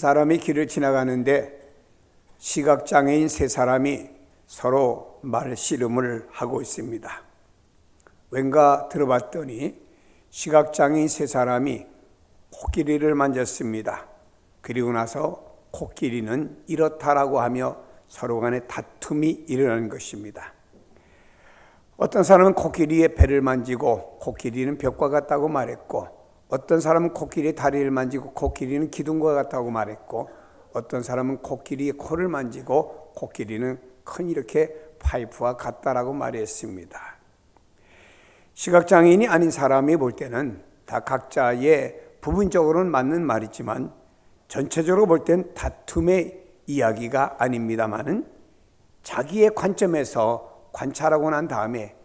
사람이 길을 지나가는데 시각장애인 세 사람이 서로 말씨름을 하고 있습니다. 왠가 들어봤더니 시각장애인 세 사람이 코끼리를 만졌습니다. 그리고 나서 코끼리는 이렇다라고 하며 서로 간에 다툼이 일어나는 것입니다. 어떤 사람은 코끼리의 배를 만지고 코끼리는 벽과 같다고 말했고, 어떤 사람은 코끼리의 다리를 만지고 코끼리는 기둥과 같다고 말했고, 어떤 사람은 코끼리의 코를 만지고 코끼리는 큰 이렇게 파이프와 같다라고 말했습니다. 시각장애인이 아닌 사람이 볼 때는 다 각자의 부분적으로는 맞는 말이지만 전체적으로 볼 땐 다툼의 이야기가 아닙니다만은 자기의 관점에서 관찰하고 난 다음에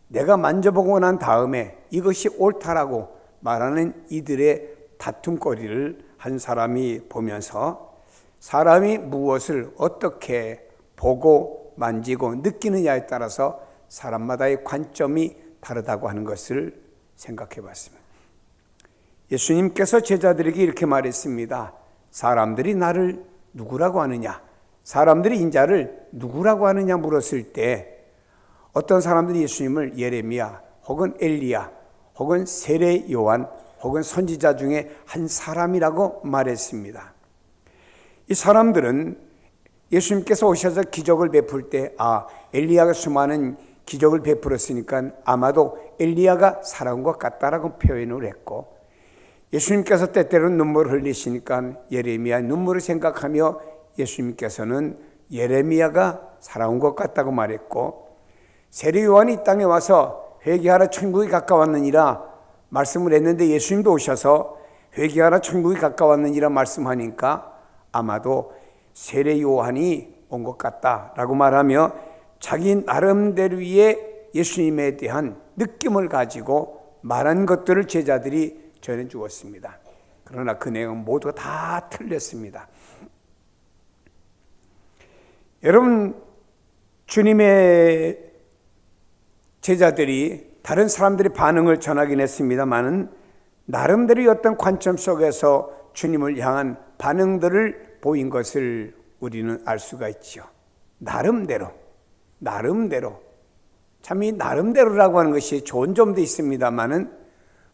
내가 만져보고 난 다음에 이것이 옳다라고 말하는 이들의 다툼거리를 한 사람이 보면서 사람이 무엇을 어떻게 보고 만지고 느끼느냐에 따라서 사람마다의 관점이 다르다고 하는 것을 생각해 봤습니다. 예수님께서 제자들에게 이렇게 말했습니다. 사람들이 나를 누구라고 하느냐? 사람들이 인자를 누구라고 하느냐 물었을 때 어떤 사람들이 예수님을 예레미야 혹은 엘리야 혹은 세례 요한 혹은 선지자 중에 한 사람이라고 말했습니다. 이 사람들은 예수님께서 오셔서 기적을 베풀 때 엘리야가 수많은 기적을 베풀었으니까 아마도 엘리야가 살아온 것 같다라고 표현을 했고, 예수님께서 때때로는 눈물을 흘리시니까 예레미야 눈물을 생각하며 예수님께서는 예레미야가 살아온 것 같다고 말했고, 세례 요한이 이 땅에 와서 회개하라 천국이 가까웠느니라 말씀을 했는데 예수님도 오셔서 회개하라 천국이 가까웠느니라 말씀하니까 아마도 세례 요한이 온 것 같다라고 말하며 자기 나름대로의 예수님에 대한 느낌을 가지고 말한 것들을 제자들이 전해 주었습니다. 그러나 그 내용은 모두 다 틀렸습니다. 여러분, 주님의 제자들이 다른 사람들의 반응을 전하긴 했습니다만은 나름대로의 어떤 관점 속에서 주님을 향한 반응들을 보인 것을 우리는 알 수가 있죠. 나름대로 참 이 나름대로라고 하는 것이 좋은 점도 있습니다만은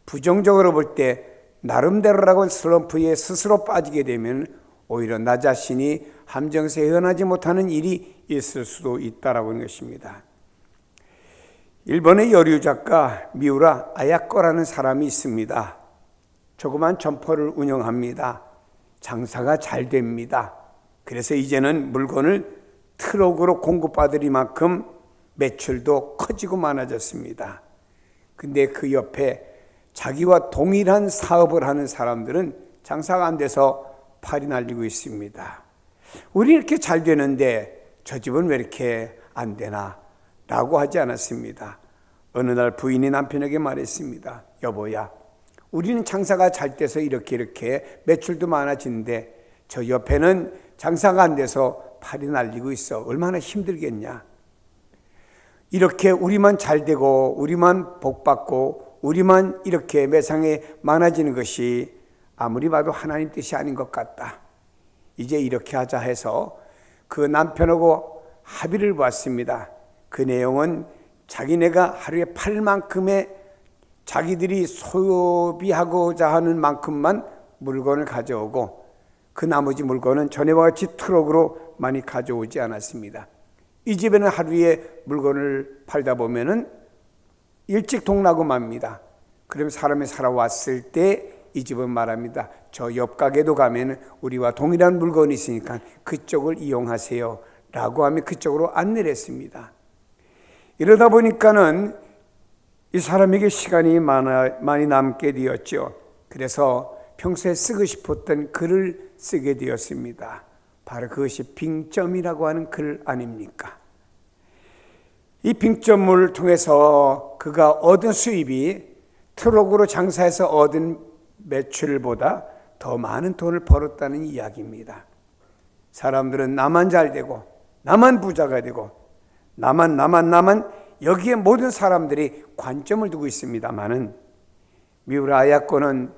부정적으로 볼 때 나름대로라고 슬럼프에 스스로 빠지게 되면 오히려 나 자신이 함정에서 헤어나지 못하는 일이 있을 수도 있다라고 하는 것입니다. 일본의 여류 작가 미우라 아야코라는 사람이 있습니다. 조그만 점포를 운영합니다. 장사가 잘 됩니다. 그래서 이제는 물건을 트럭으로 공급받으리만큼 매출도 커지고 많아졌습니다. 근데 그 옆에 자기와 동일한 사업을 하는 사람들은 장사가 안 돼서 팔이 날리고 있습니다. 우리 이렇게 잘 되는데 저 집은 왜 이렇게 안 되나? 라고 하지 않았습니다. 어느 날 부인이 남편에게 말했습니다. 여보야, 우리는 장사가 잘 돼서 이렇게 매출도 많아지는데 저 옆에는 장사가 안 돼서 팔이 날리고 있어. 얼마나 힘들겠냐? 이렇게 우리만 잘 되고 우리만 복받고 우리만 이렇게 매상에 많아지는 것이 아무리 봐도 하나님 뜻이 아닌 것 같다. 이제 이렇게 하자 해서 그 남편하고 합의를 봤습니다. 그 내용은 자기네가 하루에 팔 만큼의 자기들이 소비하고자 하는 만큼만 물건을 가져오고 그 나머지 물건은 전에와 같이 트럭으로 많이 가져오지 않았습니다. 이 집에는 하루에 물건을 팔다 보면은 일찍 동나고 맙니다. 그러면 사람이 살아왔을 때 이 집은 말합니다. 저 옆 가게도 가면 우리와 동일한 물건이 있으니까 그쪽을 이용하세요 라고 하며 그쪽으로 안내를 했습니다. 이러다 보니까는 이 사람에게 시간이 많이 남게 되었죠. 그래서 평소에 쓰고 싶었던 글을 쓰게 되었습니다. 바로 그것이 빙점이라고 하는 글 아닙니까? 이 빙점을 통해서 그가 얻은 수입이 트럭으로 장사해서 얻은 매출보다 더 많은 돈을 벌었다는 이야기입니다. 사람들은 나만 잘 되고 나만 부자가 되고 나만 여기에 모든 사람들이 관점을 두고 있습니다만은 미우라 아야코는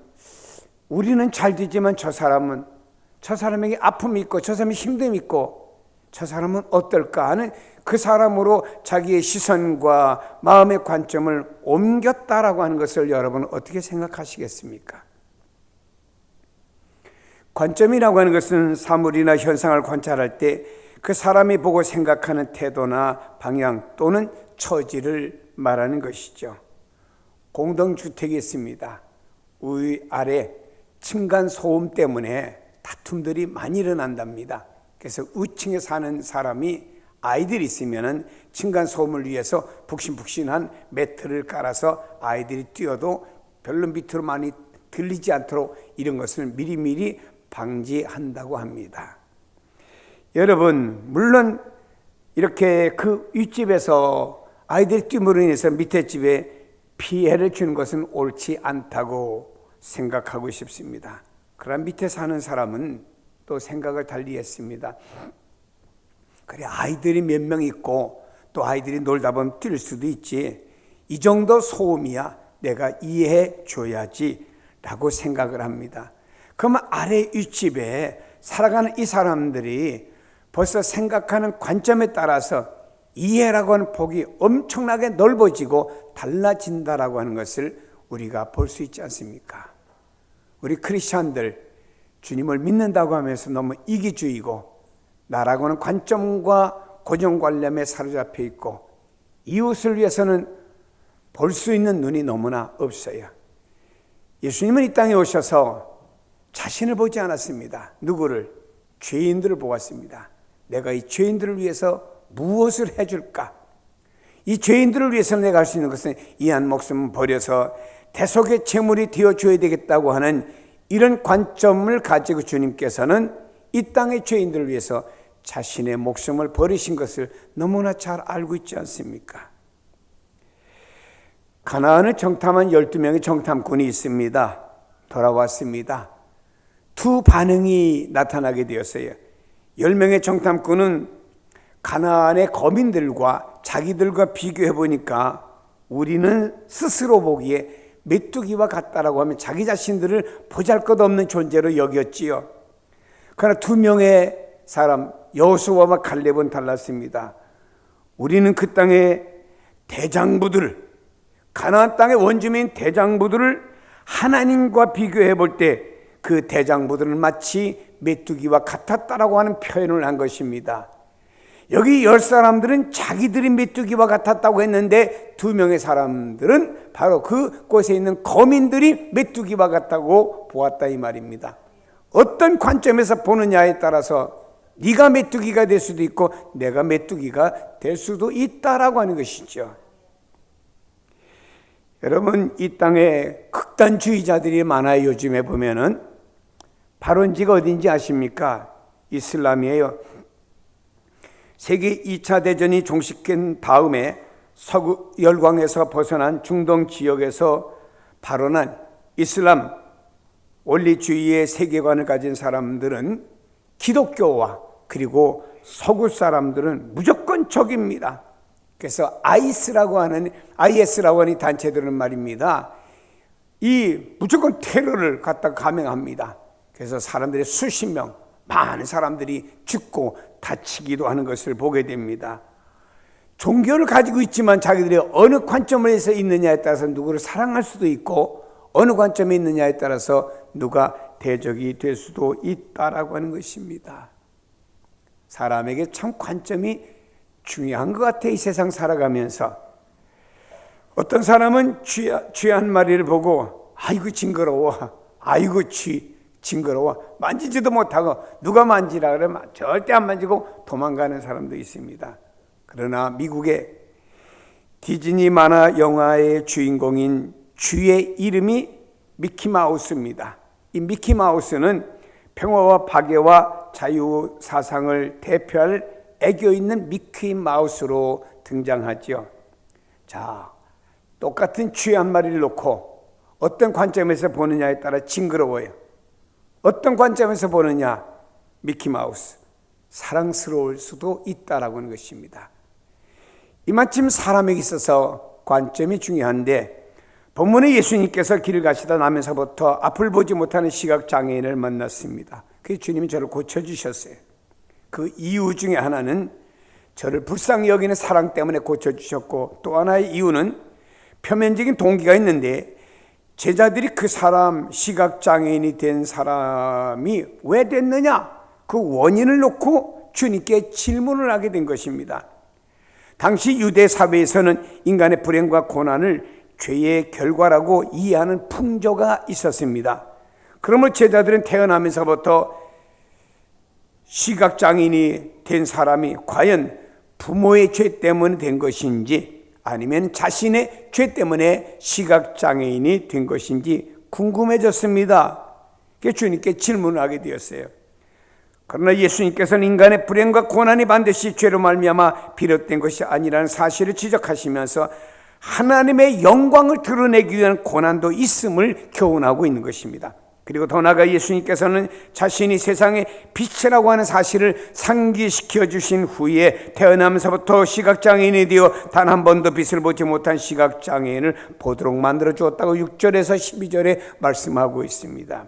우리는 잘 되지만 저 사람은 저 사람에게 아픔이 있고 저 사람이 힘듦이 있고 저 사람은 어떨까 하는 그 사람으로 자기의 시선과 마음의 관점을 옮겼다라고 하는 것을 여러분은 어떻게 생각하시겠습니까? 관점이라고 하는 것은 사물이나 현상을 관찰할 때 그 사람이 보고 생각하는 태도나 방향 또는 처지를 말하는 것이죠. 공동주택이 있습니다. 위 아래 층간소음 때문에 다툼들이 많이 일어난답니다. 그래서 위층에 사는 사람이 아이들이 있으면 층간소음을 위해서 푹신푹신한 매트를 깔아서 아이들이 뛰어도 별로 밑으로 많이 들리지 않도록 이런 것을 미리미리 방지한다고 합니다. 여러분, 물론 이렇게 그 윗집에서 아이들이 뛰므로 인해서 밑에 집에 피해를 주는 것은 옳지 않다고 생각하고 싶습니다. 그러나 밑에 사는 사람은 또 생각을 달리 했습니다. 그래, 아이들이 몇 명 있고 또 아이들이 놀다 보면 뛸 수도 있지. 이 정도 소음이야 내가 이해해 줘야지 라고 생각을 합니다. 그러면 아래 윗집에 살아가는 이 사람들이 벌써 생각하는 관점에 따라서 이해라고 하는 폭이 엄청나게 넓어지고 달라진다라고 하는 것을 우리가 볼 수 있지 않습니까? 우리 크리스찬들 주님을 믿는다고 하면서 너무 이기주의고 나라고는 관점과 고정관념에 사로잡혀 있고 이웃을 위해서는 볼 수 있는 눈이 너무나 없어요. 예수님은 이 땅에 오셔서 자신을 보지 않았습니다. 누구를? 죄인들을 보았습니다. 내가 이 죄인들을 위해서 무엇을 해줄까? 이 죄인들을 위해서 내가 할 수 있는 것은 이 한 목숨을 버려서 대속의 제물이 되어줘야 되겠다고 하는 이런 관점을 가지고 주님께서는 이 땅의 죄인들을 위해서 자신의 목숨을 버리신 것을 너무나 잘 알고 있지 않습니까? 가나안을 정탐한 12명의 정탐꾼이 있습니다. 돌아왔습니다. 두 반응이 나타나게 되었어요. 10명의 정탐꾼은 가나안의 거민들과 자기들과 비교해 보니까 우리는 스스로 보기에 메뚜기와 같다라고 하면 자기 자신들을 보잘것없는 존재로 여겼지요. 그러나 2명의 사람 여호수아와 칼렙은 달랐습니다. 우리는 그 땅의 대장부들을, 가나안 땅의 원주민 대장부들을 하나님과 비교해 볼 때 그 대장부들은 마치 메뚜기와 같았다라고 하는 표현을 한 것입니다. 여기 10사람들은 자기들이 메뚜기와 같았다고 했는데 2명의 사람들은 바로 그곳에 있는 거민들이 메뚜기와 같다고 보았다 이 말입니다. 어떤 관점에서 보느냐에 따라서 네가 메뚜기가 될 수도 있고 내가 메뚜기가 될 수도 있다라고 하는 것이죠. 여러분, 이 땅에 극단주의자들이 많아요. 요즘에 보면은 발원지가 어딘지 아십니까? 이슬람이에요. 세계 2차 대전이 종식된 다음에 서구 열강에서 벗어난 중동 지역에서 발원한 이슬람 원리주의의 세계관을 가진 사람들은 기독교와 그리고 서구 사람들은 무조건 적입니다. 그래서 IS라고 하는 단체들은 말입니다. 이 무조건 테러를 갖다가 감행합니다. 그래서 사람들이 수십 명, 많은 사람들이 죽고 다치기도 하는 것을 보게 됩니다. 종교를 가지고 있지만 자기들이 어느 관점에서 있느냐에 따라서 누구를 사랑할 수도 있고 어느 관점에 있느냐에 따라서 누가 대적이 될 수도 있다라고 하는 것입니다. 사람에게 참 관점이 중요한 것 같아. 이 세상 살아가면서 어떤 사람은 쥐 한 마리를 보고 아이고 징그러워, 아이고 징그러워, 만지지도 못하고 누가 만지라 그러면 절대 안 만지고 도망가는 사람도 있습니다. 그러나 미국의 디즈니 만화 영화의 주인공인 쥐의 이름이 미키마우스입니다. 이 미키마우스는 평화와 파괴와 자유 사상을 대표할 애교 있는 미키마우스로 등장하죠. 자, 똑같은 쥐 한 마리를 놓고 어떤 관점에서 보느냐에 따라 징그러워요. 어떤 관점에서 보느냐, 미키마우스, 사랑스러울 수도 있다라고 하는 것입니다. 이마침 사람에게 있어서 관점이 중요한데 본문에 예수님께서 길을 가시다 나면서부터 앞을 보지 못하는 시각장애인을 만났습니다. 그래서 주님이 저를 고쳐주셨어요. 그 이유 중에 하나는 저를 불쌍히 여기는 사랑 때문에 고쳐주셨고, 또 하나의 이유는 표면적인 동기가 있는데, 제자들이 그 사람, 시각장애인이 된 사람이 왜 됐느냐, 그 원인을 놓고 주님께 질문을 하게 된 것입니다. 당시 유대 사회에서는 인간의 불행과 고난을 죄의 결과라고 이해하는 풍조가 있었습니다. 그러므로 제자들은 태어나면서부터 시각장애인이 된 사람이 과연 부모의 죄 때문에 된 것인지, 아니면 자신의 죄 때문에 시각장애인이 된 것인지 궁금해졌습니다. 그래서 주님께 질문을 하게 되었어요. 그러나 예수님께서는 인간의 불행과 고난이 반드시 죄로 말미암아 비롯된 것이 아니라는 사실을 지적하시면서 하나님의 영광을 드러내기 위한 고난도 있음을 교훈하고 있는 것입니다. 그리고 더 나아가 예수님께서는 자신이 세상의 빛이라고 하는 사실을 상기시켜 주신 후에 태어나면서부터 시각장애인이 되어 단 한 번도 빛을 보지 못한 시각장애인을 보도록 만들어 주었다고 6절에서 12절에 말씀하고 있습니다.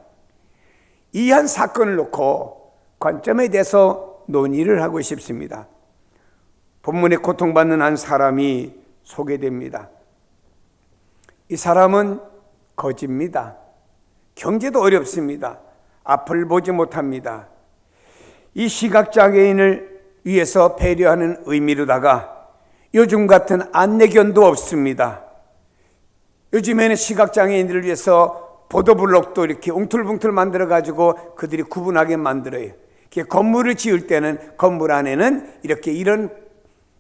이 한 사건을 놓고 관점에 대해서 논의를 하고 싶습니다. 본문에 고통받는 한 사람이 소개됩니다. 이 사람은 거지입니다. 경제도 어렵습니다. 앞을 보지 못합니다. 이 시각장애인을 위해서 배려하는 의미로다가 요즘 같은 안내견도 없습니다. 요즘에는 시각장애인들을 위해서 보도블록도 이렇게 웅틀붕틀 만들어가지고 그들이 구분하게 만들어요. 건물을 지을 때는 건물 안에는 이렇게 이런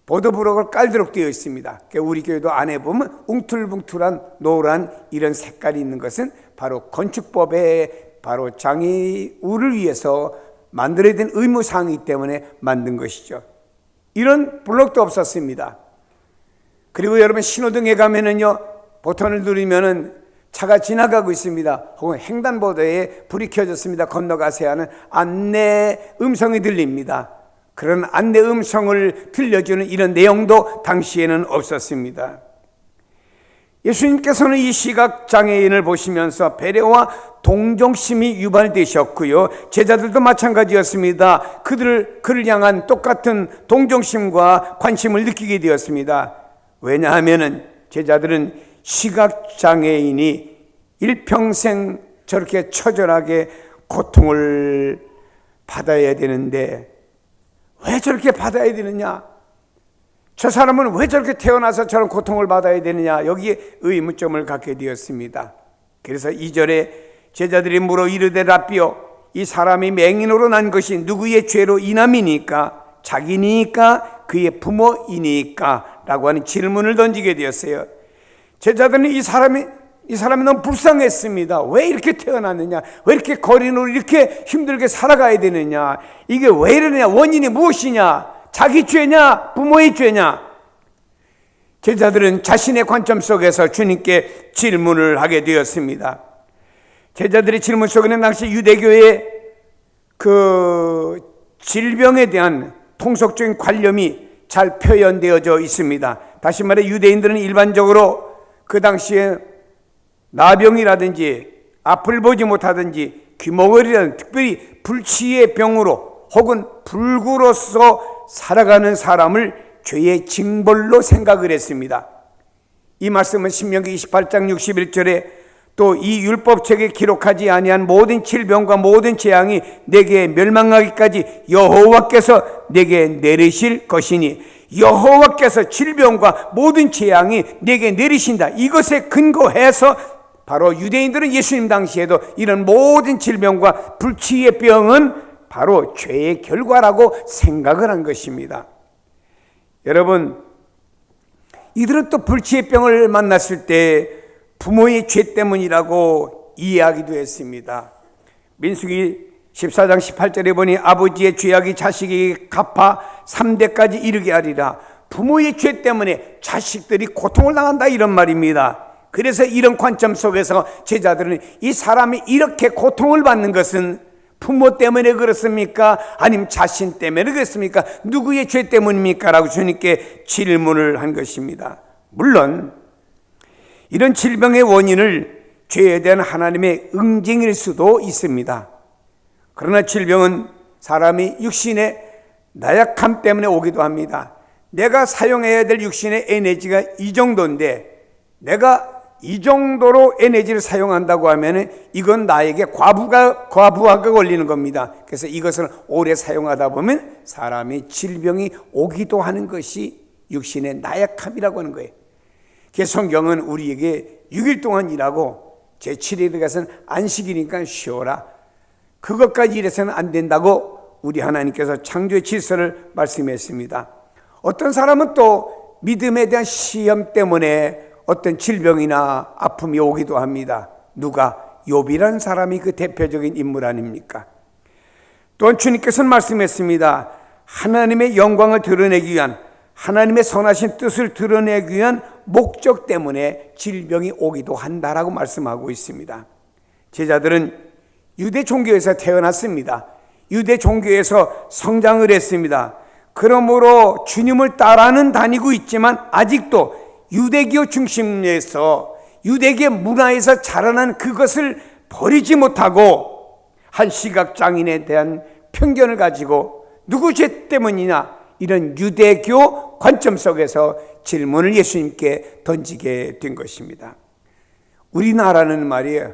보도블록을 깔도록 되어 있습니다. 우리 교회도 안에 보면 웅틀붕틀한 노란 이런 색깔이 있는 것은 바로 건축법에 바로 장애우를 위해서 만들어야 되는 의무사항이기 때문에 만든 것이죠. 이런 블록도 없었습니다. 그리고 여러분 신호등에 가면은요, 버튼을 누르면은 차가 지나가고 있습니다. 혹은 횡단보도에 불이 켜졌습니다. 건너가세요 하는 안내 음성이 들립니다. 그런 안내 음성을 들려주는 이런 내용도 당시에는 없었습니다. 예수님께서는 이 시각장애인을 보시면서 배려와 동정심이 유발되셨고요, 제자들도 마찬가지였습니다. 그를 향한 똑같은 동정심과 관심을 느끼게 되었습니다. 왜냐하면 제자들은 시각장애인이 일평생 저렇게 처절하게 고통을 받아야 되는데 왜 저렇게 받아야 되느냐, 저 사람은 왜 저렇게 태어나서 저런 고통을 받아야 되느냐, 여기에 의문점을 갖게 되었습니다. 그래서 2절에 제자들이 물어 이르되 라삐여, 이 사람이 맹인으로 난 것이 누구의 죄로 인함이니까, 자기니까 그의 부모이니까 라고 하는 질문을 던지게 되었어요. 제자들은 이 사람이 너무 불쌍했습니다. 왜 이렇게 태어났느냐, 왜 이렇게 거린으로 이렇게 힘들게 살아가야 되느냐, 이게 왜 이러느냐, 원인이 무엇이냐, 자기 죄냐 부모의 죄냐. 제자들은 자신의 관점 속에서 주님께 질문을 하게 되었습니다. 제자들의 질문 속에는 당시 유대교의 그 질병에 대한 통속적인 관념이 잘 표현되어져 있습니다. 다시 말해 유대인들은 일반적으로 그 당시에 나병이라든지 앞을 보지 못하든지 귀머거리라든지 특별히 불치의 병으로 혹은 불구로서 살아가는 사람을 죄의 징벌로 생각을 했습니다. 이 말씀은 신명기 28장 61절에 또 이 율법책에 기록하지 아니한 모든 질병과 모든 재앙이 내게 멸망하기까지 여호와께서 내게 내리실 것이니, 여호와께서 질병과 모든 재앙이 내게 내리신다, 이것에 근거해서 바로 유대인들은 예수님 당시에도 이런 모든 질병과 불치의 병은 바로 죄의 결과라고 생각을 한 것입니다. 여러분, 이들은 또 불치의 병을 만났을 때 부모의 죄 때문이라고 이해하기도 했습니다. 민수기 14장 18절에 보니 아버지의 죄악이 자식에게 갚아 3대까지 이르게 하리라. 부모의 죄 때문에 자식들이 고통을 당한다, 이런 말입니다. 그래서 이런 관점 속에서 제자들은 이 사람이 이렇게 고통을 받는 것은 부모 때문에 그렇습니까? 아니면 자신 때문에 그렇습니까? 누구의 죄 때문입니까? 라고 주님께 질문을 한 것입니다. 물론 이런 질병의 원인을 죄에 대한 하나님의 응징일 수도 있습니다. 그러나 질병은 사람이 육신의 나약함 때문에 오기도 합니다. 내가 사용해야 될 육신의 에너지가 이 정도인데 내가 이 정도로 에너지를 사용한다고 하면 이건 나에게 과부하가 걸리는 겁니다. 그래서 이것을 오래 사용하다 보면 사람이 질병이 오기도 하는 것이 육신의 나약함이라고 하는 거예요. 그래서 성경은 우리에게 6일 동안 일하고 제7일에 가서는 안식이니까 쉬어라. 그것까지 이래서는 안 된다고 우리 하나님께서 창조의 질서를 말씀했습니다. 어떤 사람은 또 믿음에 대한 시험 때문에 어떤 질병이나 아픔이 오기도 합니다. 누가? 욥이라는 사람이 그 대표적인 인물 아닙니까? 또한 주님께서는 말씀했습니다. 하나님의 영광을 드러내기 위한, 하나님의 선하신 뜻을 드러내기 위한 목적 때문에 질병이 오기도 한다라고 말씀하고 있습니다. 제자들은 유대 종교에서 태어났습니다. 유대 종교에서 성장을 했습니다. 그러므로 주님을 따라는 다니고 있지만 아직도 유대교 중심에서 유대교 문화에서 자라난 그것을 버리지 못하고 한 시각장애인에 대한 편견을 가지고 누구 죄 때문이냐 이런 유대교 관점 속에서 질문을 예수님께 던지게 된 것입니다. 우리나라는 말이에요.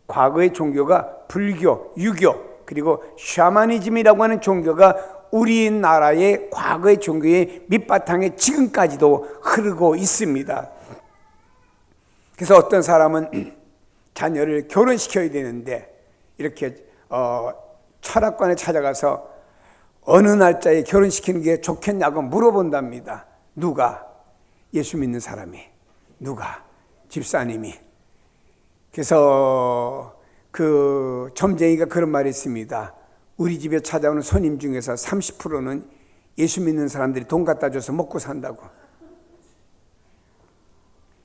과거의 종교가 불교, 유교 그리고 샤머니즘이라고 하는 종교가 우리나라의 과거의 종교의 밑바탕에 지금까지도 흐르고 있습니다. 그래서 어떤 사람은 자녀를 결혼시켜야 되는데 이렇게 철학관에 찾아가서 어느 날짜에 결혼시키는 게 좋겠냐고 물어본답니다. 누가? 예수 믿는 사람이. 누가? 집사님이. 그래서 그 점쟁이가 그런 말이 있습니다. 우리 집에 찾아오는 손님 중에서 30%는 예수 믿는 사람들이 돈 갖다 줘서 먹고 산다고.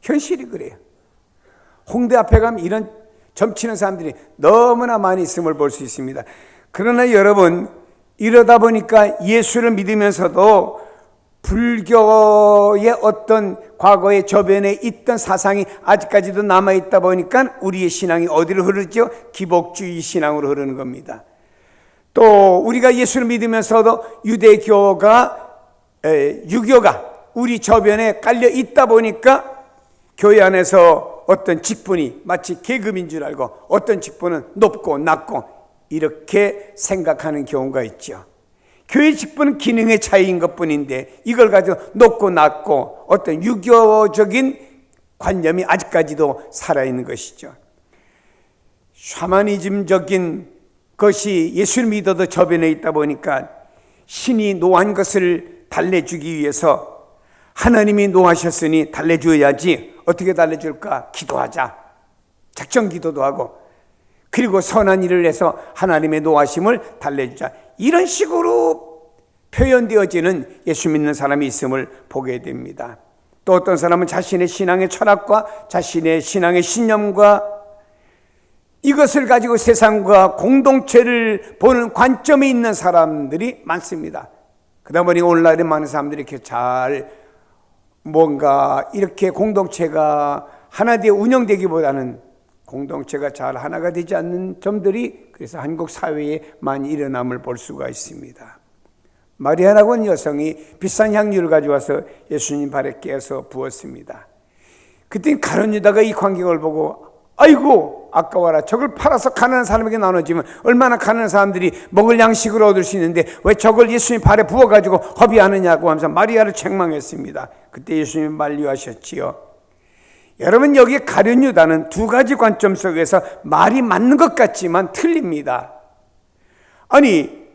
현실이 그래요. 홍대 앞에 가면 이런 점치는 사람들이 너무나 많이 있음을 볼 수 있습니다. 그러나 여러분, 이러다 보니까 예수를 믿으면서도 불교의 어떤 과거의 저변에 있던 사상이 아직까지도 남아있다 보니까 우리의 신앙이 어디로 흐르죠? 기복주의 신앙으로 흐르는 겁니다. 또 우리가 예수를 믿으면서도 유대교가 유교가 우리 저변에 깔려 있다 보니까 교회 안에서 어떤 직분이 마치 계급인 줄 알고 어떤 직분은 높고 낮고 이렇게 생각하는 경우가 있죠. 교회 직분은 기능의 차이인 것뿐인데 이걸 가지고 높고 낮고 어떤 유교적인 관념이 아직까지도 살아있는 것이죠. 샤머니즘적인 것이 예수를 믿어도 저변에 있다 보니까 신이 노한 것을 달래주기 위해서 하나님이 노하셨으니 달래줘야지. 어떻게 달래줄까? 기도하자. 작정 기도도 하고 그리고 선한 일을 해서 하나님의 노하심을 달래주자. 이런 식으로 표현되어지는 예수 믿는 사람이 있음을 보게 됩니다. 또 어떤 사람은 자신의 신앙의 철학과 자신의 신앙의 신념과 이것을 가지고 세상과 공동체를 보는 관점이 있는 사람들이 많습니다. 그러다 보니 오늘날에 많은 사람들이 이렇게 잘 뭔가 이렇게 공동체가 하나 되어 운영되기보다는 공동체가 잘 하나가 되지 않는 점들이 그래서 한국 사회에 많이 일어남을 볼 수가 있습니다. 마리아라고 하는 여성이 비싼 향유를 가져와서 예수님 발에 깨어서 부었습니다. 그때 가룟 유다가 이 광경을 보고 아이고 아까워라. 저걸 팔아서 가난한 사람에게 나눠주면 얼마나 가난한 사람들이 먹을 양식을 얻을 수 있는데 왜 저걸 예수님 발에 부어가지고 허비하느냐고 하면서 마리아를 책망했습니다. 그때 예수님 만류하셨지요. 여러분 여기 가룟 유다는 두 가지 관점 속에서 말이 맞는 것 같지만 틀립니다. 아니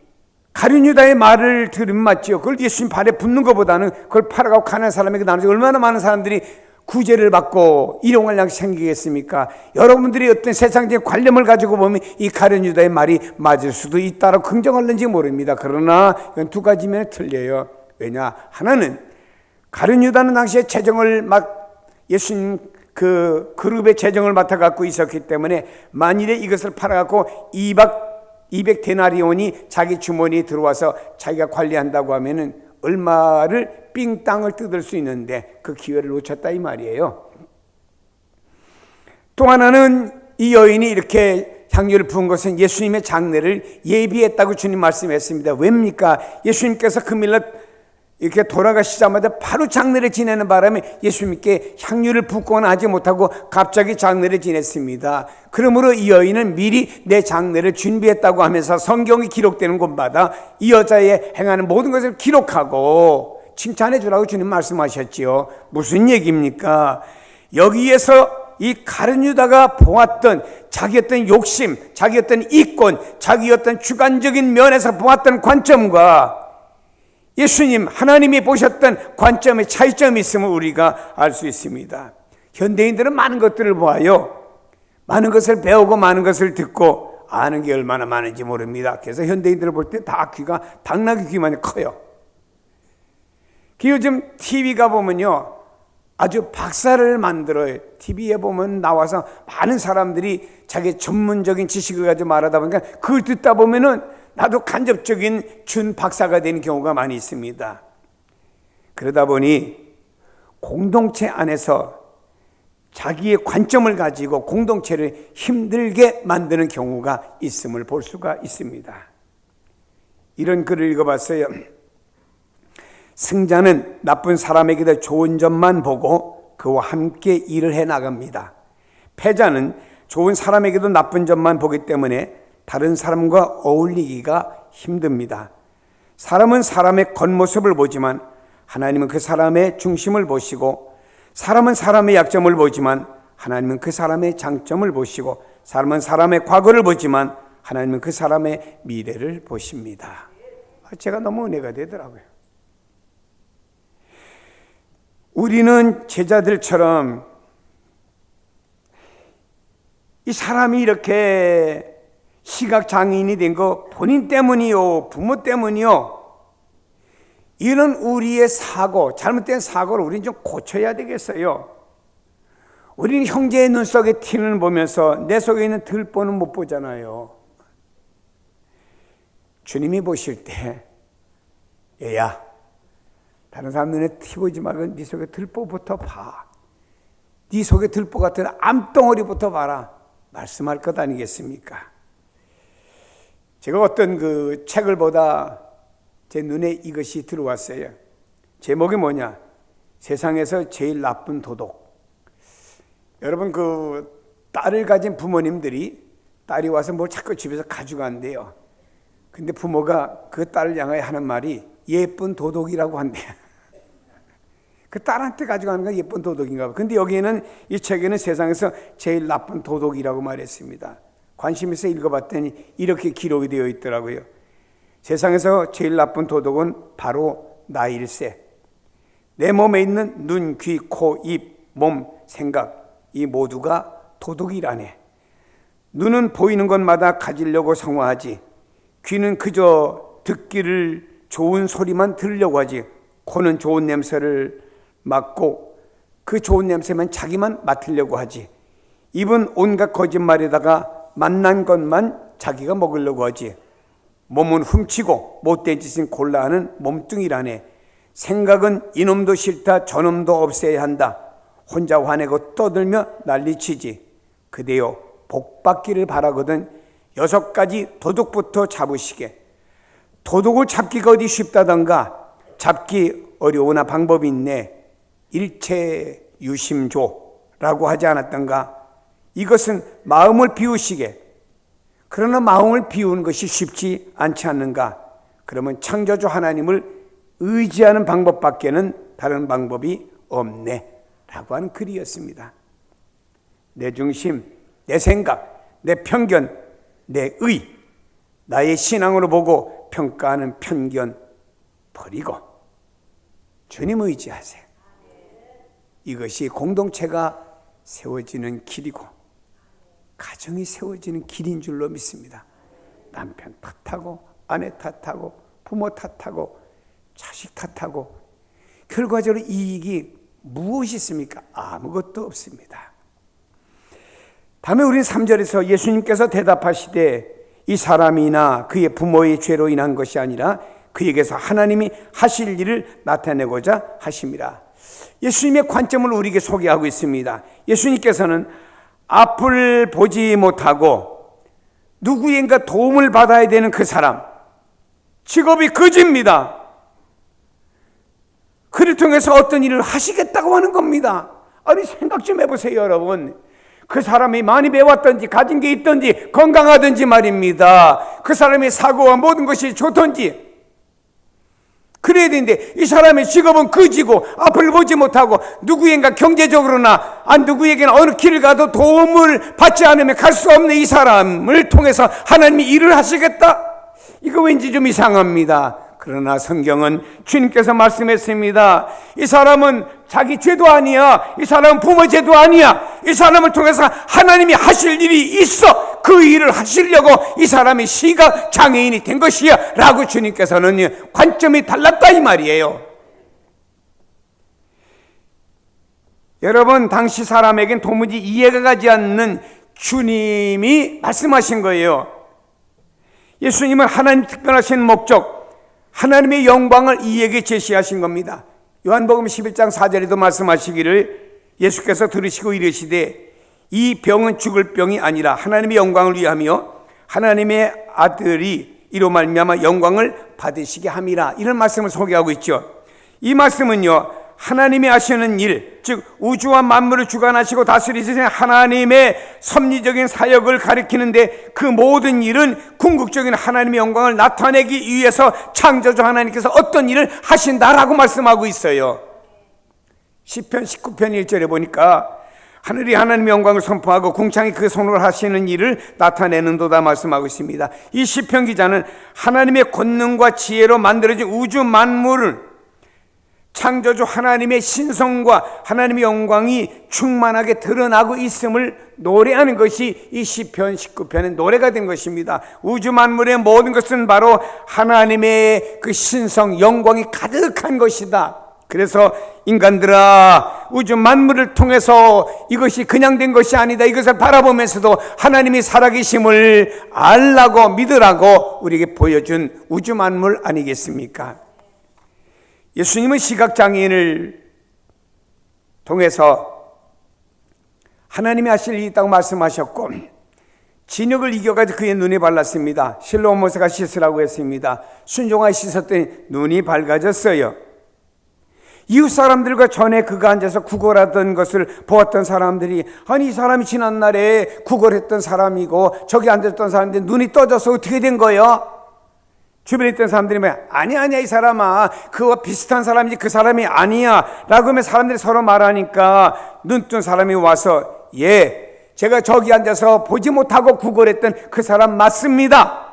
가룟 유다의 말을 들으면 맞지요. 그걸 예수님 발에 붓는 것보다는 그걸 팔아가고 가난한 사람에게 나눠주고 얼마나 많은 사람들이 구제를 받고 일용할 양식 생기겠습니까? 여러분들이 어떤 세상적인 관념을 가지고 보면 이 가룟 유다의 말이 맞을 수도 있다라고 긍정할는지 모릅니다. 그러나 이건 두 가지 면에 틀려요. 왜냐? 하나는 가룟 유다는 당시에 재정을 예수님 그 그룹의 재정을 맡아 갖고 있었기 때문에 만일에 이것을 팔아 갖고 200데나리온이 자기 주머니에 들어와서 자기가 관리한다고 하면은 얼마를 삥 땅을 뜯을 수 있는데 그 기회를 놓쳤다 이 말이에요. 또 하나는 이 여인이 이렇게 향유를 부은 것은 예수님의 장례를 예비했다고 주님 말씀했습니다. 왜입니까? 예수님께서 금일날 이렇게 돌아가시자마자 바로 장례를 지내는 바람에 예수님께 향유를 붓거나 하지 못하고 갑자기 장례를 지냈습니다. 그러므로 이 여인은 미리 내 장례를 준비했다고 하면서 성경이 기록되는 곳마다 이 여자의 행하는 모든 것을 기록하고 칭찬해 주라고 주님 말씀하셨지요. 무슨 얘기입니까? 여기에서 이 가룟 유다가 보았던 자기 어떤 욕심, 자기 어떤 이권, 자기 어떤 주관적인 면에서 보았던 관점과 예수님, 하나님이 보셨던 관점의 차이점이 있음을 우리가 알 수 있습니다. 현대인들은 많은 것들을 보아요. 많은 것을 배우고 많은 것을 듣고 아는 게 얼마나 많은지 모릅니다. 그래서 현대인들을 볼 때 다 귀가 당나귀 귀만 커요. 요즘 TV가 보면요, 아주 박사를 만들어요. TV에 보면 나와서 많은 사람들이 자기 전문적인 지식을 가지고 말하다 보니까 그걸 듣다 보면은 나도 간접적인 준 박사가 되는 경우가 많이 있습니다. 그러다 보니 공동체 안에서 자기의 관점을 가지고 공동체를 힘들게 만드는 경우가 있음을 볼 수가 있습니다. 이런 글을 읽어봤어요. 승자는 나쁜 사람에게도 좋은 점만 보고 그와 함께 일을 해 나갑니다. 패자는 좋은 사람에게도 나쁜 점만 보기 때문에 다른 사람과 어울리기가 힘듭니다. 사람은 사람의 겉모습을 보지만 하나님은 그 사람의 중심을 보시고, 사람은 사람의 약점을 보지만 하나님은 그 사람의 장점을 보시고, 사람은 사람의 과거를 보지만 하나님은 그 사람의 미래를 보십니다. 제가 너무 은혜가 되더라고요. 우리는 제자들처럼 이 사람이 이렇게 시각장애인이 된 거 본인 때문이요, 부모 때문이요, 이런 우리의 사고, 잘못된 사고를 우리는 좀 고쳐야 되겠어요. 우리는 형제의 눈 속에 티는 보면서 내 속에 있는 들보는 못 보잖아요. 주님이 보실 때, 얘야, 다른 사람 눈에 티 보지 말고 네 속에 들보부터 봐. 네 속에 들보 같은 암덩어리부터 봐라. 말씀할 것 아니겠습니까? 제가 어떤 그 책을 보다 제 눈에 이것이 들어왔어요. 제목이 뭐냐? 세상에서 제일 나쁜 도둑. 여러분, 그 딸을 가진 부모님들이 딸이 와서 뭘 자꾸 집에서 가져간대요. 근데 부모가 그 딸을 향하여 하는 말이 예쁜 도둑이라고 한대요. 그 딸한테 가져가는 건 예쁜 도둑인가 봐. 근데 여기에는, 이 책에는 세상에서 제일 나쁜 도둑이라고 말했습니다. 관심 있어 읽어봤더니 이렇게 기록이 되어 있더라고요. 세상에서 제일 나쁜 도둑은 바로 나일세. 내 몸에 있는 눈, 귀, 코, 입, 몸, 생각, 이 모두가 도둑이라네. 눈은 보이는 것마다 가지려고 성화하지, 귀는 그저 듣기를 좋은 소리만 들으려고 하지, 코는 좋은 냄새를 맡고 그 좋은 냄새만 자기만 맡으려고 하지, 입은 온갖 거짓말에다가 맛난 것만 자기가 먹으려고 하지, 몸은 훔치고 못된 짓은 골라 하는 몸뚱이라네. 생각은 이놈도 싫다 저놈도 없애야 한다. 혼자 화내고 떠들며 난리치지. 그대여 복받기를 바라거든 6가지 도둑부터 잡으시게. 도둑을 잡기가 어디 쉽다던가. 잡기 어려우나 방법이 있네. 일체유심조라고 하지 않았던가. 이것은 마음을 비우시게. 그러나 마음을 비우는 것이 쉽지 않지 않는가? 그러면 창조주 하나님을 의지하는 방법밖에는 다른 방법이 없네 라고 하는 글이었습니다. 내 중심, 내 생각, 내 편견, 내 의, 나의 신앙으로 보고 평가하는 편견 버리고 주님 의지하세요. 이것이 공동체가 세워지는 길이고 가정이 세워지는 길인 줄로 믿습니다. 남편 탓하고 아내 탓하고 부모 탓하고 자식 탓하고 결과적으로 이익이 무엇이 있습니까? 아무것도 없습니다. 다음에 우리는 3절에서 예수님께서 대답하시되 이 사람이나 그의 부모의 죄로 인한 것이 아니라 그에게서 하나님이 하실 일을 나타내고자 하심이라. 예수님의 관점을 우리에게 소개하고 있습니다. 예수님께서는 앞을 보지 못하고 누구인가 도움을 받아야 되는 그 사람, 직업이 거지입니다. 그를 통해서 어떤 일을 하시겠다고 하는 겁니다. 아니, 생각 좀 해보세요, 여러분. 그 사람이 많이 배웠든지 가진 게 있든지 건강하든지 말입니다. 그 사람의 사고와 모든 것이 좋든지 그래야 되는데, 이 사람의 직업은 거지고 앞을 보지 못하고 누구인가 경제적으로나 누구에게나 어느 길을 가도 도움을 받지 않으면 갈 수 없는 이 사람을 통해서 하나님이 일을 하시겠다? 이거 왠지 좀 이상합니다. 그러나 성경은 주님께서 말씀했습니다. 이 사람은 자기 죄도 아니야. 이 사람은 부모 죄도 아니야. 이 사람을 통해서 하나님이 하실 일이 있어. 그 일을 하시려고 이 사람이 시각 장애인이 된 것이야 라고 주님께서는 관점이 달랐다 이 말이에요. 여러분, 당시 사람에겐 도무지 이해가 가지 않는 주님이 말씀하신 거예요. 예수님은 하나님 특별하신 목적, 하나님의 영광을 이에게 제시하신 겁니다. 요한복음 11장 4절에도 말씀하시기를 예수께서 들으시고 이르시되 이 병은 죽을 병이 아니라 하나님의 영광을 위하며 하나님의 아들이 이로 말미암아 영광을 받으시게 함이라, 이런 말씀을 소개하고 있죠. 이 말씀은요, 하나님이 하시는 일, 즉 우주와 만물을 주관하시고 다스리시는 하나님의 섭리적인 사역을 가리키는데, 그 모든 일은 궁극적인 하나님의 영광을 나타내기 위해서 창조주 하나님께서 어떤 일을 하신다라고 말씀하고 있어요. 시편 19편 1절에 보니까 하늘이 하나님의 영광을 선포하고 궁창이 그 손으로 하시는 일을 나타내는도다 말씀하고 있습니다. 이 시편 기자는 하나님의 권능과 지혜로 만들어진 우주 만물을 창조주 하나님의 신성과 하나님의 영광이 충만하게 드러나고 있음을 노래하는 것이 이 시편 19편의 노래가 된 것입니다. 우주 만물의 모든 것은 바로 하나님의 그 신성, 영광이 가득한 것이다. 그래서 인간들아, 우주 만물을 통해서 이것이 그냥 된 것이 아니다, 이것을 바라보면서도 하나님이 살아계심을 알라고 믿으라고 우리에게 보여준 우주 만물 아니겠습니까? 예수님은 시각장애인을 통해서 하나님이 하실 일이 있다고 말씀하셨고, 진역을 이겨가지고 그의 눈이 발랐습니다. 실로암 모세가 씻으라고 했습니다. 순종하여 씻었더니 눈이 밝아졌어요. 이웃 사람들과 전에 그가 앉아서 구걸하던 것을 보았던 사람들이, 아니 이 사람이 지난날에 구걸했던 사람이고 저기 앉았던 사람인데 눈이 떠져서 어떻게 된 거예요? 주변에 있던 사람들이 아니야 이 사람아, 그와 비슷한 사람이지 그 사람이 아니야 라고 하면 사람들이 서로 말하니까 눈뜬 사람이 와서, 예, 제가 저기 앉아서 보지 못하고 구걸했던 그 사람 맞습니다.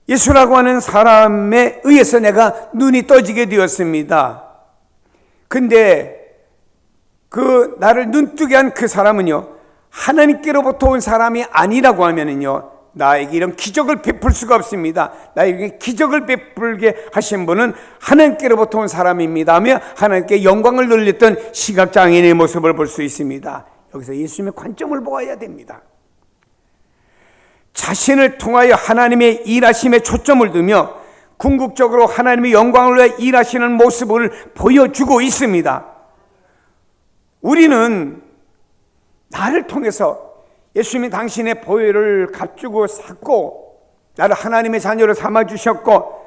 예수라고 하는 사람에 의해서 내가 눈이 떠지게 되었습니다. 근데 그 나를 눈뜨게 한 그 사람은요, 하나님께로부터 온 사람이 아니라고 하면은요, 나에게 이런 기적을 베풀 수가 없습니다. 나에게 기적을 베풀게 하신 분은 하나님께로부터 온 사람입니다 하며 하나님께 영광을 돌렸던 시각장애인의 모습을 볼 수 있습니다. 여기서 예수님의 관점을 보아야 됩니다. 자신을 통하여 하나님의 일하심에 초점을 두며 궁극적으로 하나님의 영광을 위해 일하시는 모습을 보여주고 있습니다. 우리는 나를 통해서 예수님이 당신의 보혈을 값주고 샀고 나를 하나님의 자녀로 삼아주셨고,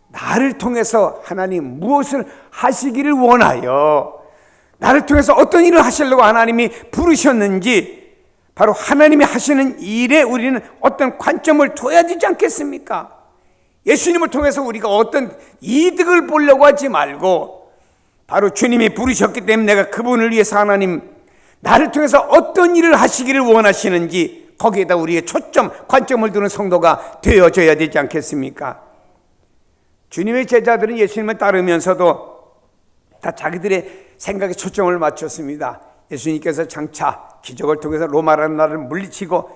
나를 통해서 하나님 무엇을 하시기를 원하여 나를 통해서 어떤 일을 하시려고 하나님이 부르셨는지, 바로 하나님이 하시는 일에 우리는 어떤 관점을 둬야 되지 않겠습니까? 예수님을 통해서 우리가 어떤 이득을 보려고 하지 말고, 바로 주님이 부르셨기 때문에 내가 그분을 위해서 하나님 나를 통해서 어떤 일을 하시기를 원하시는지 거기에다 우리의 초점, 관점을 두는 성도가 되어져야 되지 않겠습니까? 주님의 제자들은 예수님을 따르면서도 다 자기들의 생각에 초점을 맞췄습니다. 예수님께서 장차 기적을 통해서 로마라는 나라를 물리치고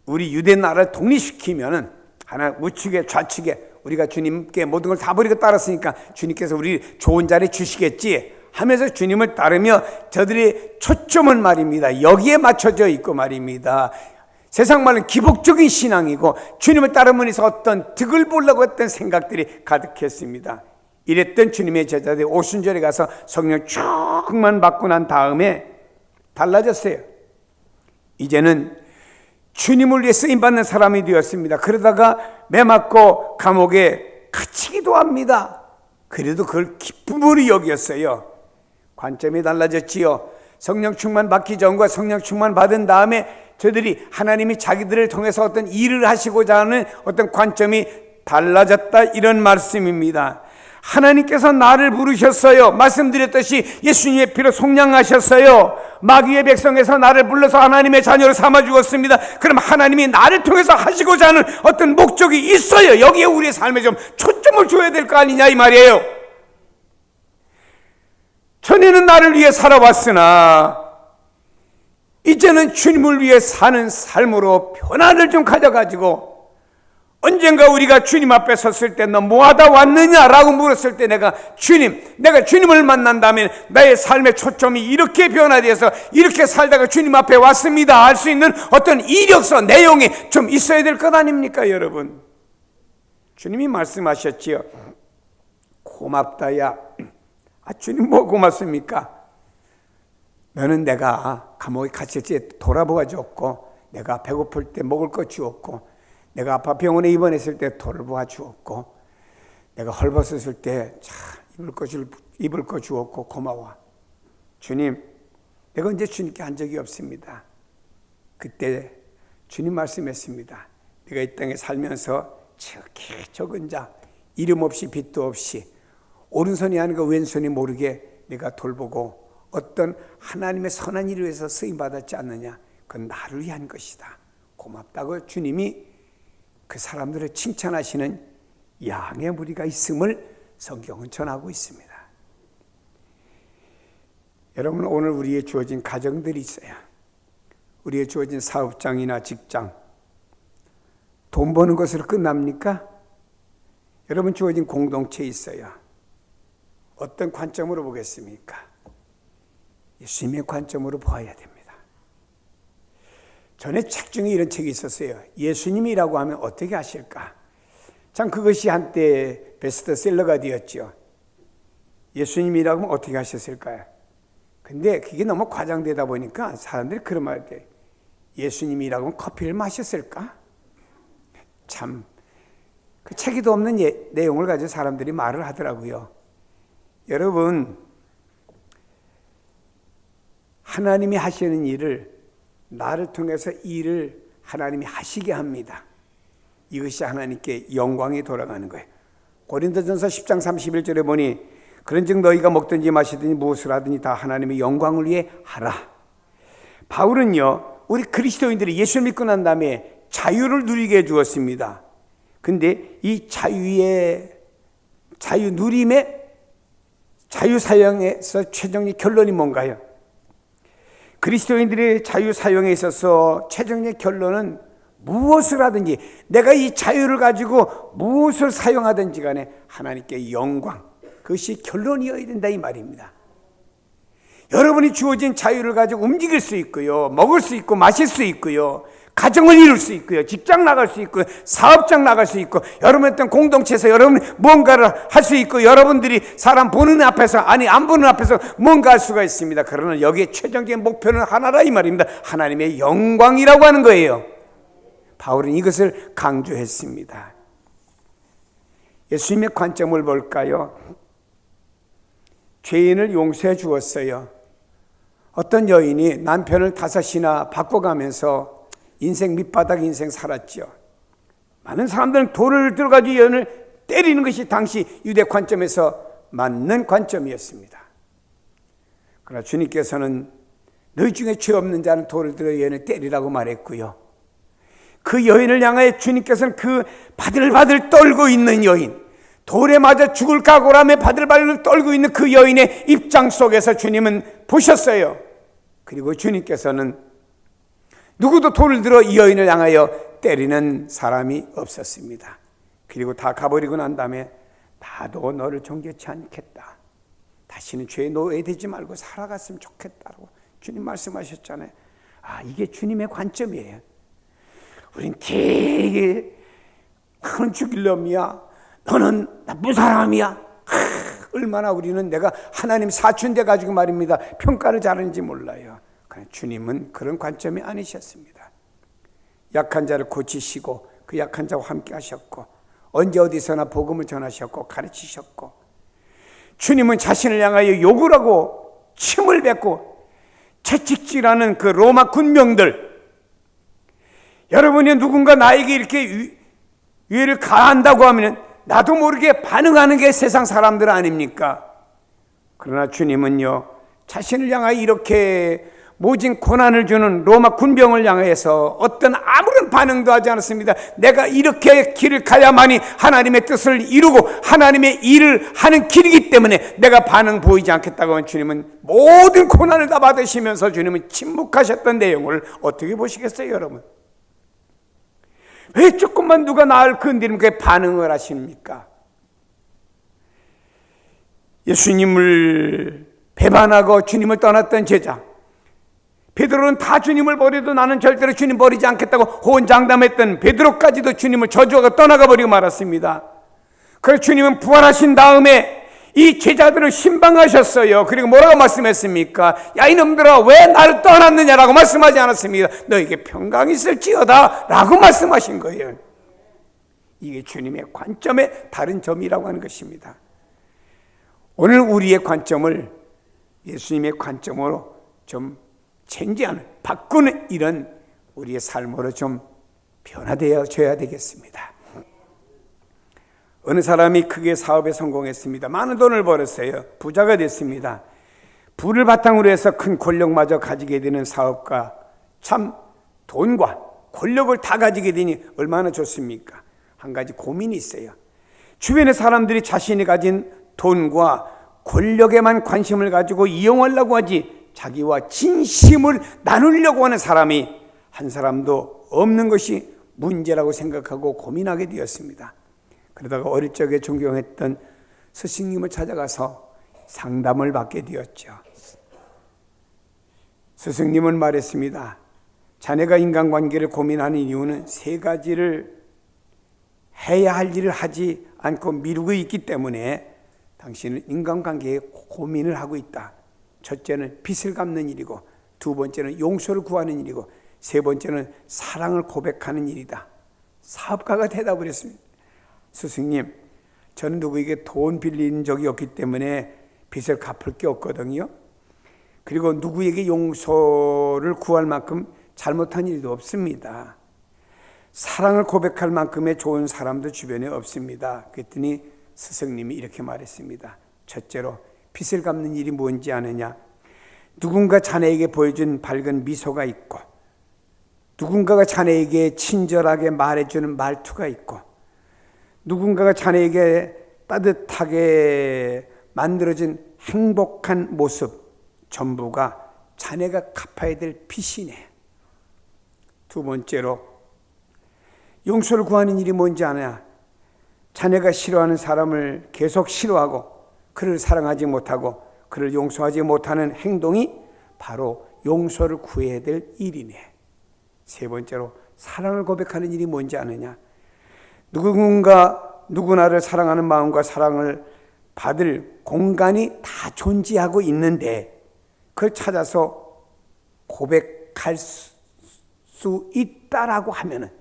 우리 유대 나라를 독립시키면은 하나 우측에 좌측에 우리가 주님께 모든 걸 다 버리고 따랐으니까 주님께서 우리 좋은 자리 주시겠지 하면서 주님을 따르며 저들의 초점은 말입니다, 여기에 맞춰져 있고 말입니다. 세상 말은 기복적인 신앙이고 주님을 따르면서 어떤 득을 보려고 했던 생각들이 가득했습니다. 이랬던 주님의 제자들이 오순절에 가서 성령 충만 받고 난 다음에 달라졌어요. 이제는 주님을 위해 쓰임받는 사람이 되었습니다. 그러다가 매 맞고 감옥에 갇히기도 합니다. 그래도 그걸 기쁨으로 여겼어요. 관점이 달라졌지요. 성령 충만 받기 전과 성령 충만 받은 다음에 저들이 하나님이 자기들을 통해서 어떤 일을 하시고자 하는 어떤 관점이 달라졌다, 이런 말씀입니다. 하나님께서 나를 부르셨어요. 말씀드렸듯이 예수님의 피로 속량하셨어요. 마귀의 백성에서 나를 불러서 하나님의 자녀로 삼아 주었습니다. 그럼 하나님이 나를 통해서 하시고자 하는 어떤 목적이 있어요. 여기에 우리의 삶에 좀 초점을 줘야 될 거 아니냐, 이 말이에요. 전에는 나를 위해 살아왔으나 이제는 주님을 위해 사는 삶으로 변화를 좀 가져가지고, 언젠가 우리가 주님 앞에 섰을 때 너 뭐하다 왔느냐라고 물었을 때 내가 주님을 만난 다음에 나의 삶의 초점이 이렇게 변화되어서 이렇게 살다가 주님 앞에 왔습니다 할 수 있는 어떤 이력서, 내용이 좀 있어야 될 것 아닙니까, 여러분? 주님이 말씀하셨지요. 고맙다야. 주님 뭐 고맙습니까? 너는 내가 감옥에 갇힐 때 돌아보아 주었고, 내가 배고플 때 먹을 것 주었고, 내가 아파 병원에 입원했을 때 돌보아 주었고, 내가 헐벗었을 때 입을 것 주었고, 고마워. 주님, 내가 언제 주님께 한 적이 없습니다. 그때 주님 말씀했습니다. 내가 이 땅에 살면서 지극히 적은 자, 이름 없이 빚도 없이 오른손이 아니고 왼손이 모르게 내가 돌보고 어떤 하나님의 선한 일을 위해서 쓰임받았지 않느냐. 그건 나를 위한 것이다. 고맙다고 주님이 그 사람들을 칭찬하시는 양의 무리가 있음을 성경은 전하고 있습니다. 여러분, 오늘 우리에게 주어진 가정들이 있어요. 우리에게 주어진 사업장이나 직장, 돈 버는 것으로 끝납니까? 여러분, 주어진 공동체에 있어요. 어떤 관점으로 보겠습니까? 예수님의 관점으로 보아야 됩니다. 전에 책 중에 이런 책이 있었어요. 예수님이라고 하면 어떻게 하실까? 참 그것이 한때 베스트셀러가 되었죠. 예수님이라고 하면 어떻게 하셨을까요? 근데 그게 너무 과장되다 보니까 사람들이 그런 말을 해요. 예수님이라고 하면 커피를 마셨을까? 참 그 책에도 없는 내용을 가지고 사람들이 말을 하더라고요. 여러분, 하나님이 하시는 일을 나를 통해서 일을 하나님이 하시게 합니다. 이것이 하나님께 영광이 돌아가는 거예요. 고린도전서 10장 31절에 보니 그런즉 너희가 먹든지 마시든지 무엇을 하든지 다 하나님의 영광을 위해 하라. 바울은요, 우리 그리스도인들이 예수 믿고 난 다음에 자유를 누리게 해주었습니다. 근데 이 자유 누림의 자유 사용에서 최종의 결론이 뭔가요? 그리스도인들의 자유 사용에 있어서 최종의 결론은 무엇을 하든지, 내가 이 자유를 가지고 무엇을 사용하든지 간에 하나님께 영광, 그것이 결론이어야 된다, 이 말입니다. 여러분이 주어진 자유를 가지고 움직일 수 있고요, 먹을 수 있고 마실 수 있고요, 가정을 이룰 수 있고요, 직장 나갈 수 있고요, 사업장 나갈 수 있고, 여러분 어떤 공동체에서 여러분 무언가를 할 수 있고, 여러분들이 사람 보는 앞에서, 아니 안 보는 앞에서 뭔가 할 수가 있습니다. 그러나 여기에 최종적인 목표는 하나라, 이 말입니다. 하나님의 영광이라고 하는 거예요. 바울은 이것을 강조했습니다. 예수님의 관점을 볼까요? 죄인을 용서해 주었어요. 어떤 여인이 남편을 5이나 바꿔가면서 인생 밑바닥 인생 살았죠. 많은 사람들은 돌을 들어가지고 여인을 때리는 것이 당시 유대 관점에서 맞는 관점이었습니다. 그러나 주님께서는 너희 중에 죄 없는 자는 돌을 들어 여인을 때리라고 말했고요. 그 여인을 향하여 주님께서는 그 바들바들 떨고 있는 여인, 돌에 맞아 죽을 각오라며 바들바들 떨고 있는 그 여인의 입장 속에서 주님은 보셨어요. 그리고 주님께서는 누구도 돌을 들어 이 여인을 향하여 때리는 사람이 없었습니다. 그리고 다 가버리고 난 다음에 나도 너를 정죄치 않겠다. 다시는 죄에 노예되지 말고 살아갔으면 좋겠다고 주님 말씀하셨잖아요. 이게 주님의 관점이에요. 우린 되게 너는 죽일 놈이야, 너는 나쁜 사람이야. 얼마나 우리는 내가 하나님 사춘돼 가지고 말입니다, 평가를 잘하는지 몰라요. 주님은 그런 관점이 아니셨습니다. 약한 자를 고치시고 그 약한 자와 함께 하셨고 언제 어디서나 복음을 전하셨고 가르치셨고 주님은 자신을 향하여 욕을 하고 침을 뱉고 채찍질하는 그 로마 군병들, 여러분이 누군가 나에게 이렇게 위해를 가한다고 하면 나도 모르게 반응하는 게 세상 사람들 아닙니까? 그러나 주님은요, 자신을 향하여 이렇게 모진 고난을 주는 로마 군병을 향해서 어떤 아무런 반응도 하지 않았습니다. 내가 이렇게 길을 가야만이 하나님의 뜻을 이루고 하나님의 일을 하는 길이기 때문에 내가 반응 보이지 않겠다고 하면 주님은 모든 고난을 다 받으시면서 주님은 침묵하셨던 내용을 어떻게 보시겠어요, 여러분? 왜 조금만 누가 나를 건드리면 그게 반응을 하십니까? 예수님을 배반하고 주님을 떠났던 제자 베드로는 다 주님을 버려도 나는 절대로 주님 버리지 않겠다고 호언장담했던 베드로까지도 주님을 저주하고 떠나가 버리고 말았습니다. 그래서 주님은 부활하신 다음에 이 제자들을 신방하셨어요. 그리고 뭐라고 말씀했습니까? 야, 이놈들아, 왜 나를 떠났느냐라고 말씀하지 않았습니다. 너에게 평강이 있을지어다 라고 말씀하신 거예요. 이게 주님의 관점의 다른 점이라고 하는 것입니다. 오늘 우리의 관점을 예수님의 관점으로 좀 체인지하는, 바꾸는 이런 우리의 삶으로 좀 변화되어져야 되겠습니다. 어느 사람이 크게 사업에 성공했습니다. 많은 돈을 벌었어요. 부자가 됐습니다. 부를 바탕으로 해서 큰 권력마저 가지게 되는 사업가, 참 돈과 권력을 다 가지게 되니 얼마나 좋습니까? 한 가지 고민이 있어요. 주변의 사람들이 자신이 가진 돈과 권력에만 관심을 가지고 이용하려고 하지 자기와 진심을 나누려고 하는 사람이 한 사람도 없는 것이 문제라고 생각하고 고민하게 되었습니다. 그러다가 어릴 적에 존경했던 스승님을 찾아가서 상담을 받게 되었죠. 스승님은 말했습니다. 자네가 인간관계를 고민하는 이유는 세 가지를 해야 할 일을 하지 않고 미루고 있기 때문에 당신은 인간관계에 고민을 하고 있다. 첫째는 빚을 갚는 일이고, 두 번째는 용서를 구하는 일이고, 세 번째는 사랑을 고백하는 일이다. 사업가가 대답을 했습니다. 스승님, 저는 누구에게 돈 빌린 적이 없기 때문에 빚을 갚을 게 없거든요. 그리고 누구에게 용서를 구할 만큼 잘못한 일도 없습니다. 사랑을 고백할 만큼의 좋은 사람도 주변에 없습니다. 그랬더니 스승님이 이렇게 말했습니다. 첫째로 빚을 갚는 일이 뭔지 아느냐? 누군가 자네에게 보여준 밝은 미소가 있고, 누군가가 자네에게 친절하게 말해주는 말투가 있고, 누군가가 자네에게 따뜻하게 만들어진 행복한 모습, 전부가 자네가 갚아야 될 빚이네. 두 번째로 용서를 구하는 일이 뭔지 아냐? 자네가 싫어하는 사람을 계속 싫어하고 그를 사랑하지 못하고 그를 용서하지 못하는 행동이 바로 용서를 구해야 될 일이네. 세 번째로 사랑을 고백하는 일이 뭔지 아느냐? 누구나를 사랑하는 마음과 사랑을 받을 공간이 다 존재하고 있는데 그걸 찾아서 고백할 수 있다라고 하면은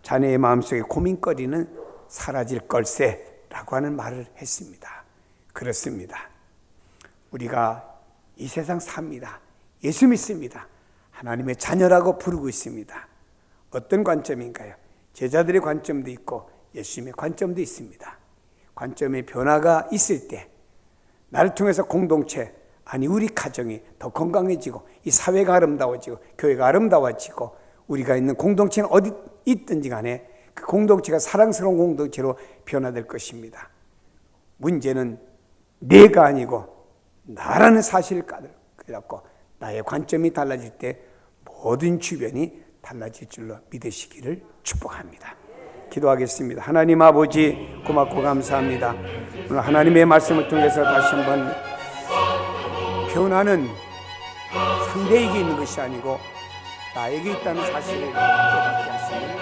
자네의 마음속에 고민거리는 사라질 걸세라고 하는 말을 했습니다. 그렇습니다. 우리가 이 세상 삽니다. 예수 믿습니다. 하나님의 자녀라고 부르고 있습니다. 어떤 관점인가요? 제자들의 관점도 있고 예수님의 관점도 있습니다. 관점의 변화가 있을 때 나를 통해서 공동체, 아니 우리 가정이 더 건강해지고 이 사회가 아름다워지고 교회가 아름다워지고 우리가 있는 공동체는 어디 있든지 간에 그 공동체가 사랑스러운 공동체로 변화될 것입니다. 문제는 내가 아니고 나라는 사실을 깨닫고 나의 관점이 달라질 때 모든 주변이 달라질 줄로 믿으시기를 축복합니다. 기도하겠습니다. 하나님 아버지, 고맙고 감사합니다. 오늘 하나님의 말씀을 통해서 다시 한번 변화는 상대에게 있는 것이 아니고 나에게 있다는 사실을 깨닫게 하시는